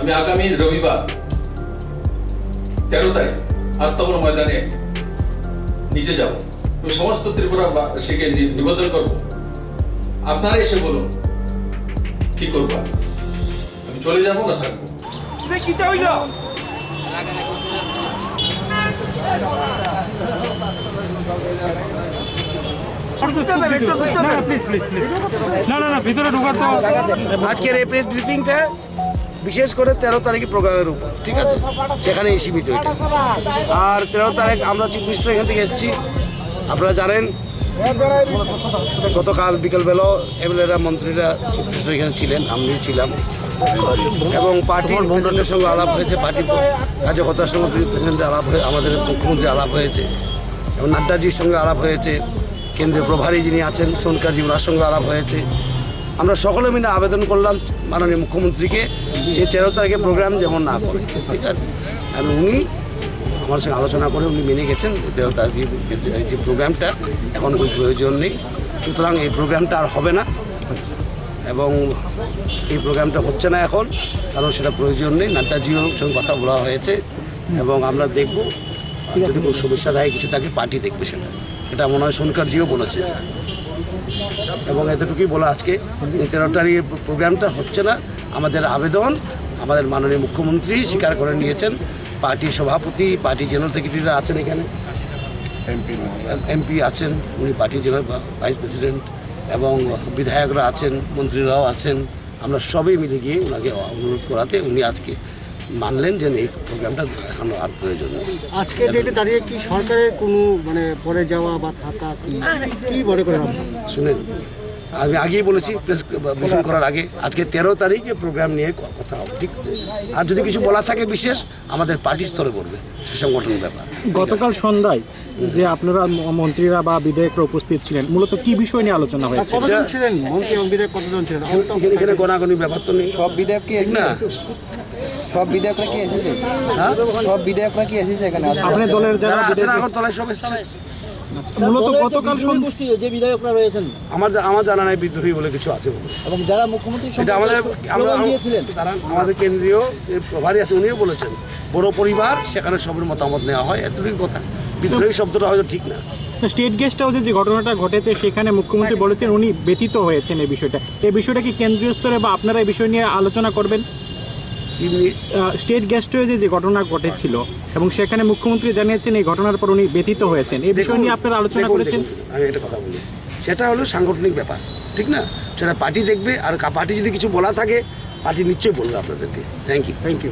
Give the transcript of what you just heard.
আমি আগামী রবিবার 13 তারিখ আস্তাবল ময়দানে নিচে যাব। আমি সমস্ত ত্রিপুরাবাসীকে নিবেদন করব, আপনারা এসে বলুন কি করব, আমি চলে যাব না থাকবো। আজকের এই প্রেস ব্রিফিংটা বিশেষ করে 13 তারিখে প্রোগ্রামের উপর, ঠিক আছে, সেখানে সীমিত এটা। আর 13 তারিখ আমরা চিফ মিনিস্টার এখান থেকে এসেছি, আপনারা জানেন গতকাল বিকেলবেলাও এমএলএরা মন্ত্রীরা চিফ মিনিস্টার এখানে ছিলেন, আমিও ছিলাম, এবং পার্টির প্রেসিডেন্টের সঙ্গে আলাপ হয়েছে, পার্টির কার্যকর্তার সঙ্গে প্রেসিডেন্টের আলাপ হয়ে আমাদের মুখ্যমন্ত্রী আলাপ হয়েছে, এবং নাড্ডাজির সঙ্গে আলাপ হয়েছে, কেন্দ্রীয় প্রভারী যিনি আছেন সোনকাজি ওনার সঙ্গে আলাপ হয়েছে। আমরা সকলে মিলে আবেদন করলাম মাননীয় মুখ্যমন্ত্রীকে যে 13 তারিখে প্রোগ্রাম যেমন না করে, ঠিক আছে, এবং উনি আমার সঙ্গে আলোচনা করে উনি মেনে গেছেন 13 তারিখে যে প্রোগ্রামটা এখন কোনো প্রয়োজন নেই, সুতরাং এই প্রোগ্রামটা আর হবে না, এবং এই প্রোগ্রামটা হচ্ছে না এখন, কারণ সেটা প্রয়োজন নেই। নাড্ডাজিও সঙ্গে কথা বলা হয়েছে, এবং আমরা দেখব যদি কোনো সমস্যা দেয় কিছু থাকে পার্টি দেখবে সেটা, এটা মনে হয় সোনকারজিও বলেছে, এবং এতটুকুই বলা আজকে 13 তারিখের প্রোগ্রামটা হচ্ছে না। আমাদের আবেদন আমাদের মাননীয় মুখ্যমন্ত্রী স্বীকার করে নিয়েছেন, পার্টির সভাপতি, পার্টি জেনারেল সেক্রেটারিরা আছেন, এখানে এমপি আছেন, উনি পার্টি জেনারেল ভাইস প্রেসিডেন্ট, এবং বিধায়করা আছেন, মন্ত্রীরাও আছেন, আমরা সবাই মিলে গিয়ে ওনাকে অনুরোধ করাতে উনি আজকে মানলেন যে এই প্রোগ্রামটা এখন আর প্রয়োজন নেই। আজকে ডেটে দাঁড়িয়ে কি সরকারের কোনো পরে যাওয়া বা থাকা কি মনে করেন? শুনেন, আমি আগেই বলেছি প্রেস ব্রিফিং করার আগে, আজকে 13 তারিখে প্রোগ্রাম নিয়ে কথা হবে, ঠিক আছে, আর যদি কিছু বলা থাকে বিশেষ আমাদের পার্টি স্তরে বলবে, সে সংগঠনের ব্যাপার। গতকাল সন্ধ্যায় যে আপনারা মন্ত্রীরা বা বিধায়করা উপস্থিত ছিলেন, মূলত কি বিষয় নিয়ে আলোচনা হয়েছে? কতজন ছিলেন মন্ত্রী এবং বিধায়ক, কতজন ছিলেন? এখানে গোনাগুনি ব্যাপার তো নেই। সব বিধায়ক কি না, সব বিধায়করা কি এসেছে? সব বিধায়করা কি এসেছে এখানে? আপনার দলের যারা এখন তলায় সব এসছে। মূলত গতকাল যে বিধায়করা রয়েছেন, আমার জানা নাই বিদ্রোহী বলে কিছু আছে বলে, এবং যারা মুখ্যমন্ত্রী এটা তারা আমাদের কেন্দ্রীয় যে প্রভারী আছে উনিও বলেছেন বড় পরিবার, সেখানে সবার মতামত নেওয়া হয়, এতটুকু কথা। বিদ্রোহী শব্দটা হয়তো ঠিক না। স্টেট গেস্ট হাউসে যে ঘটনাটা ঘটেছে সেখানে মুখ্যমন্ত্রী বলেছেন উনি ব্যথিত হয়েছেন এই বিষয়টা কি কেন্দ্রীয় স্তরে বা আপনারা এই বিষয় নিয়ে আলোচনা করবেন? স্টেট গেস্ট হাউসে যে ঘটনা ঘটেছিল এবং সেখানে মুখ্যমন্ত্রী জানিয়েছেন এই ঘটনার পর উনি ব্যথিত হয়েছেন, এই বিষয় নিয়ে আপনারা আলোচনা করেছেন? আমি একটা কথা বলি, সেটা হলো সাংগঠনিক ব্যাপার, ঠিক না, সেটা পার্টি দেখবে, আর পার্টি যদি কিছু বলা থাকে পার্টি নিশ্চয়ই বলবে আপনাদেরকে। Thank you.